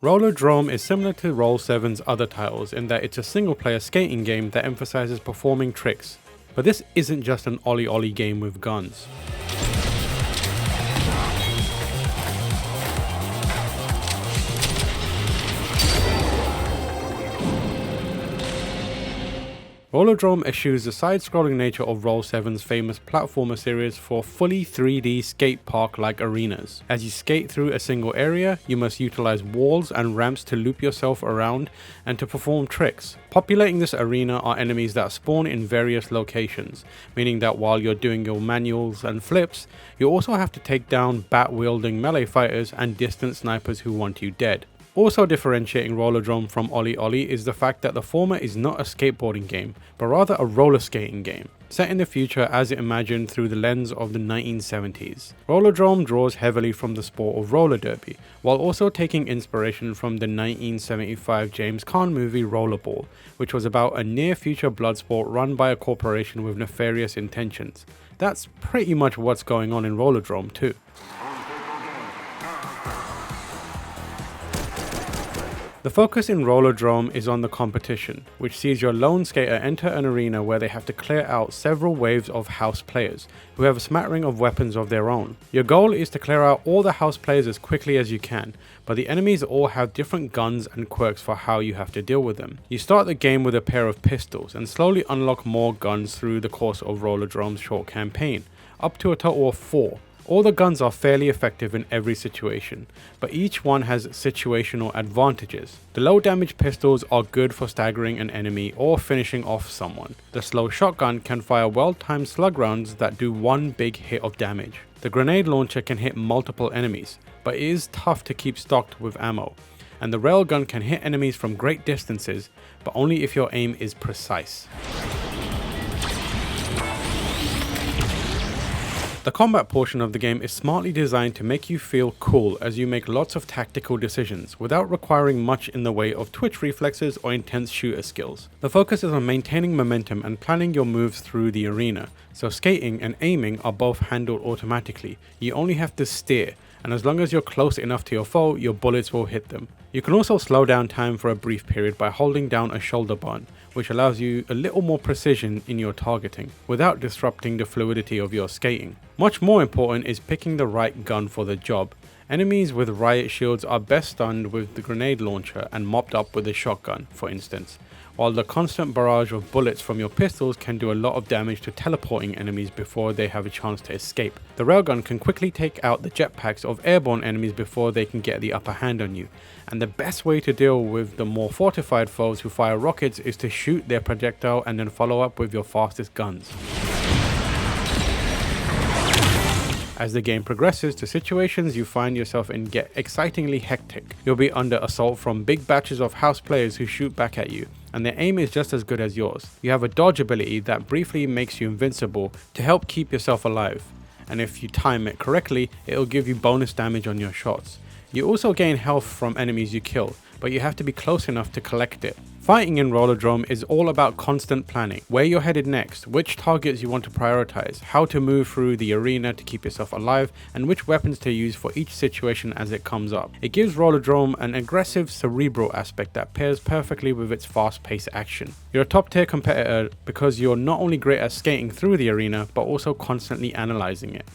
Rollerdrome is similar to Roll7's other titles in that it's a single-player skating game that emphasizes performing tricks, but this isn't just an OlliOlli game with guns. Rollerdrome eschews the side-scrolling nature of Roll7's famous platformer series for fully 3D skate park-like arenas. As you skate through a single area, you must utilize walls and ramps to loop yourself around and to perform tricks. Populating this arena are enemies that spawn in various locations, meaning that while you're doing your manuals and flips, you also have to take down bat-wielding melee fighters and distant snipers who want you dead. Also differentiating Rollerdrome from OlliOlli is the fact that the former is not a skateboarding game, but rather a roller skating game, set in the future as imagined through the lens of the 1970s. Rollerdrome draws heavily from the sport of roller derby, while also taking inspiration from the 1975 James Caan movie Rollerball, which was about a near-future blood sport run by a corporation with nefarious intentions. That's pretty much what's going on in Rollerdrome too. The focus in Rollerdrome is on the competition, which sees your lone skater enter an arena where they have to clear out several waves of house players, who have a smattering of weapons of their own. Your goal is to clear out all the house players as quickly as you can, but the enemies all have different guns and quirks for how you have to deal with them. You start the game with a pair of pistols and slowly unlock more guns through the course of Rollerdrome's short campaign, up to a total of 4. All the guns are fairly effective in every situation, but each one has situational advantages. The low damage pistols are good for staggering an enemy or finishing off someone. The slow shotgun can fire well-timed slug rounds that do one big hit of damage. The grenade launcher can hit multiple enemies, but it is tough to keep stocked with ammo. And the railgun can hit enemies from great distances, but only if your aim is precise. The combat portion of the game is smartly designed to make you feel cool as you make lots of tactical decisions without requiring much in the way of twitch reflexes or intense shooter skills. The focus is on maintaining momentum and planning your moves through the arena, so skating and aiming are both handled automatically. You only have to steer, and as long as you're close enough to your foe, your bullets will hit them. You can also slow down time for a brief period by holding down a shoulder button, which allows you a little more precision in your targeting, without disrupting the fluidity of your skating. Much more important is picking the right gun for the job. Enemies with riot shields are best stunned with the grenade launcher and mopped up with a shotgun, for instance, while the constant barrage of bullets from your pistols can do a lot of damage to teleporting enemies before they have a chance to escape. The railgun can quickly take out the jetpacks of airborne enemies before they can get the upper hand on you, and the best way to deal with the more fortified foes who fire rockets is to shoot their projectile and then follow up with your fastest guns. As the game progresses, the situations you find yourself in get excitingly hectic. You'll be under assault from big batches of house players who shoot back at you, and their aim is just as good as yours. You have a dodge ability that briefly makes you invincible to help keep yourself alive, and if you time it correctly, it'll give you bonus damage on your shots. You also gain health from enemies you kill, but you have to be close enough to collect it. Fighting in Rollerdrome is all about constant planning, where you're headed next, which targets you want to prioritize, how to move through the arena to keep yourself alive, and which weapons to use for each situation as it comes up. It gives Rollerdrome an aggressive, cerebral aspect that pairs perfectly with its fast-paced action. You're a top-tier competitor because you're not only great at skating through the arena, but also constantly analyzing it.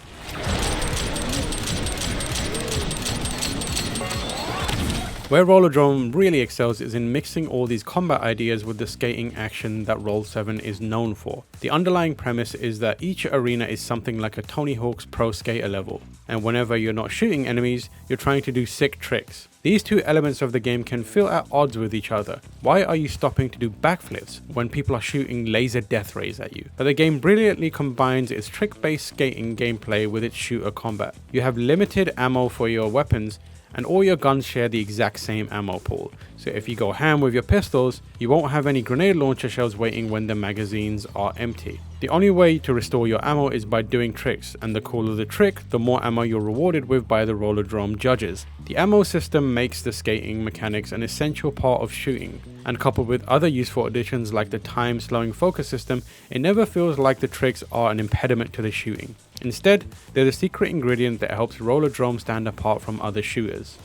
Where Rollerdrome really excels is in mixing all these combat ideas with the skating action that Roll7 is known for. The underlying premise is that each arena is something like a Tony Hawk's Pro Skater level, and whenever you're not shooting enemies, you're trying to do sick tricks. These two elements of the game can feel at odds with each other. Why are you stopping to do backflips when people are shooting laser death rays at you? But the game brilliantly combines its trick-based skating gameplay with its shooter combat. You have limited ammo for your weapons, and all your guns share the exact same ammo pool, so if you go ham with your pistols, you won't have any grenade launcher shells waiting when the magazines are empty. The only way to restore your ammo is by doing tricks, and the cooler the trick, the more ammo you're rewarded with by the Rollerdrome judges. The ammo system makes the skating mechanics an essential part of shooting, and coupled with other useful additions like the time slowing focus system, it never feels like the tricks are an impediment to the shooting. Instead, they're the secret ingredient that helps Rollerdrome stand apart from other shooters.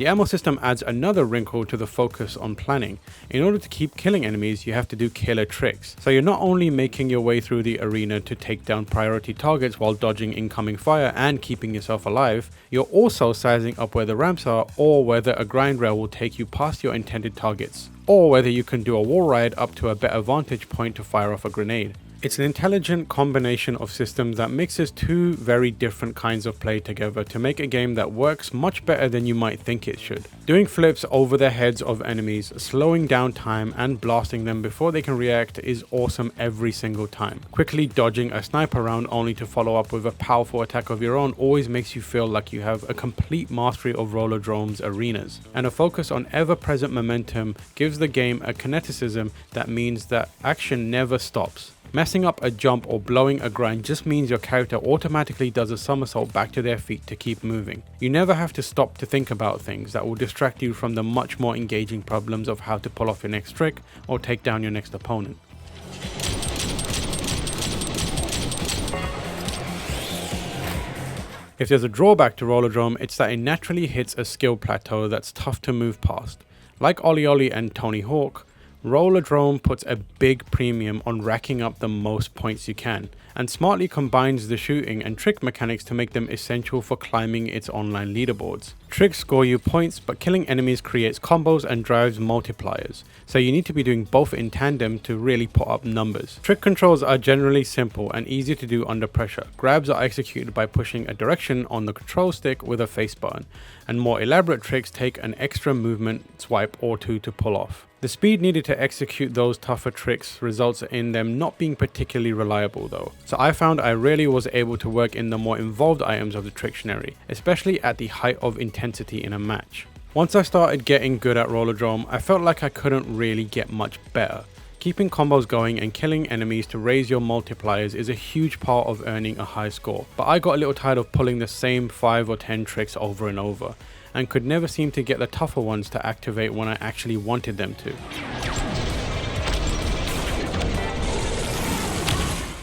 The ammo system adds another wrinkle to the focus on planning. In order to keep killing enemies, you have to do killer tricks. So you're not only making your way through the arena to take down priority targets while dodging incoming fire and keeping yourself alive, you're also sizing up where the ramps are, or whether a grind rail will take you past your intended targets, or whether you can do a wall ride up to a better vantage point to fire off a grenade. It's an intelligent combination of systems that mixes two very different kinds of play together to make a game that works much better than you might think it should. Doing flips over the heads of enemies, slowing down time and blasting them before they can react is awesome every single time. Quickly dodging a sniper round only to follow up with a powerful attack of your own always makes you feel like you have a complete mastery of Rollerdrome's arenas. And a focus on ever-present momentum gives the game a kineticism that means that action never stops. Messing up a jump or blowing a grind just means your character automatically does a somersault back to their feet to keep moving. You never have to stop to think about things that will distract you from the much more engaging problems of how to pull off your next trick or take down your next opponent. If there's a drawback to Rollerdrome, it's that it naturally hits a skill plateau that's tough to move past. Like OlliOlli and Tony Hawk, Rollerdrome puts a big premium on racking up the most points you can, and smartly combines the shooting and trick mechanics to make them essential for climbing its online leaderboards. Tricks score you points, but killing enemies creates combos and drives multipliers, so you need to be doing both in tandem to really put up numbers. Trick controls are generally simple and easy to do under pressure. Grabs are executed by pushing a direction on the control stick with a face button, and more elaborate tricks take an extra movement swipe or two to pull off. The speed needed to execute those tougher tricks results in them not being particularly reliable though, so I found I really was able to work in the more involved items of the Trictionary, especially at the height of intensity in a match. Once I started getting good at Rollerdrome, I felt like I couldn't really get much better. Keeping combos going and killing enemies to raise your multipliers is a huge part of earning a high score, but I got a little tired of pulling the same 5 or 10 tricks over and over, and could never seem to get the tougher ones to activate when I actually wanted them to.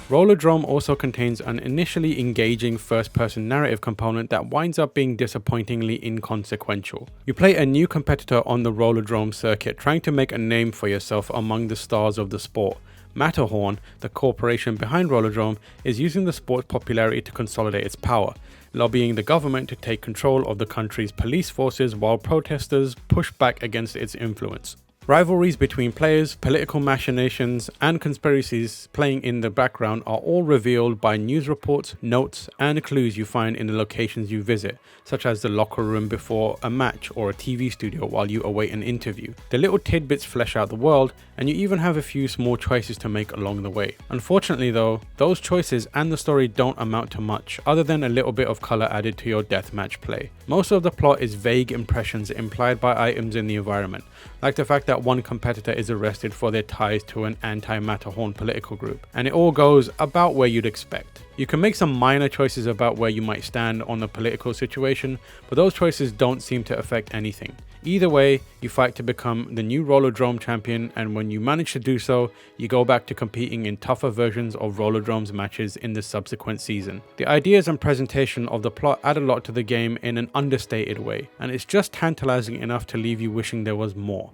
Rollerdrome also contains an initially engaging first-person narrative component that winds up being disappointingly inconsequential. You play a new competitor on the Rollerdrome circuit trying to make a name for yourself among the stars of the sport. Matterhorn, the corporation behind Rollerdrome, is using the sport's popularity to consolidate its power, lobbying the government to take control of the country's police forces while protesters push back against its influence. Rivalries between players, political machinations, and conspiracies playing in the background are all revealed by news reports, notes, and clues you find in the locations you visit, such as the locker room before a match or a TV studio while you await an interview. The little tidbits flesh out the world, and you even have a few small choices to make along the way. Unfortunately though, those choices and the story don't amount to much, other than a little bit of colour added to your deathmatch play. Most of the plot is vague impressions implied by items in the environment, like the fact that one competitor is arrested for their ties to an anti-Matterhorn political group, and it all goes about where you'd expect. You can make some minor choices about where you might stand on the political situation, but those choices don't seem to affect anything. Either way, you fight to become the new Rollerdrome champion, and when you manage to do so, you go back to competing in tougher versions of Rollerdrome's matches in the subsequent season. The ideas and presentation of the plot add a lot to the game in an understated way, and it's just tantalizing enough to leave you wishing there was more.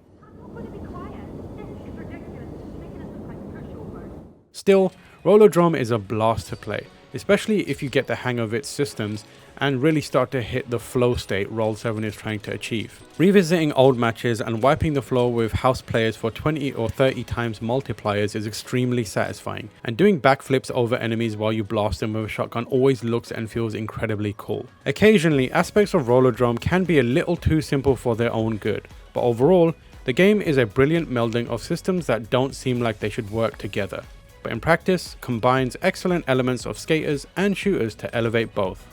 Still, Rollerdrome is a blast to play, especially if you get the hang of its systems and really start to hit the flow state Roll7 is trying to achieve. Revisiting old matches and wiping the floor with house players for 20 or 30 times multipliers is extremely satisfying, and doing backflips over enemies while you blast them with a shotgun always looks and feels incredibly cool. Occasionally, aspects of Rollerdrome can be a little too simple for their own good, but overall, the game is a brilliant melding of systems that don't seem like they should work together, but in practice combines excellent elements of skaters and shooters to elevate both.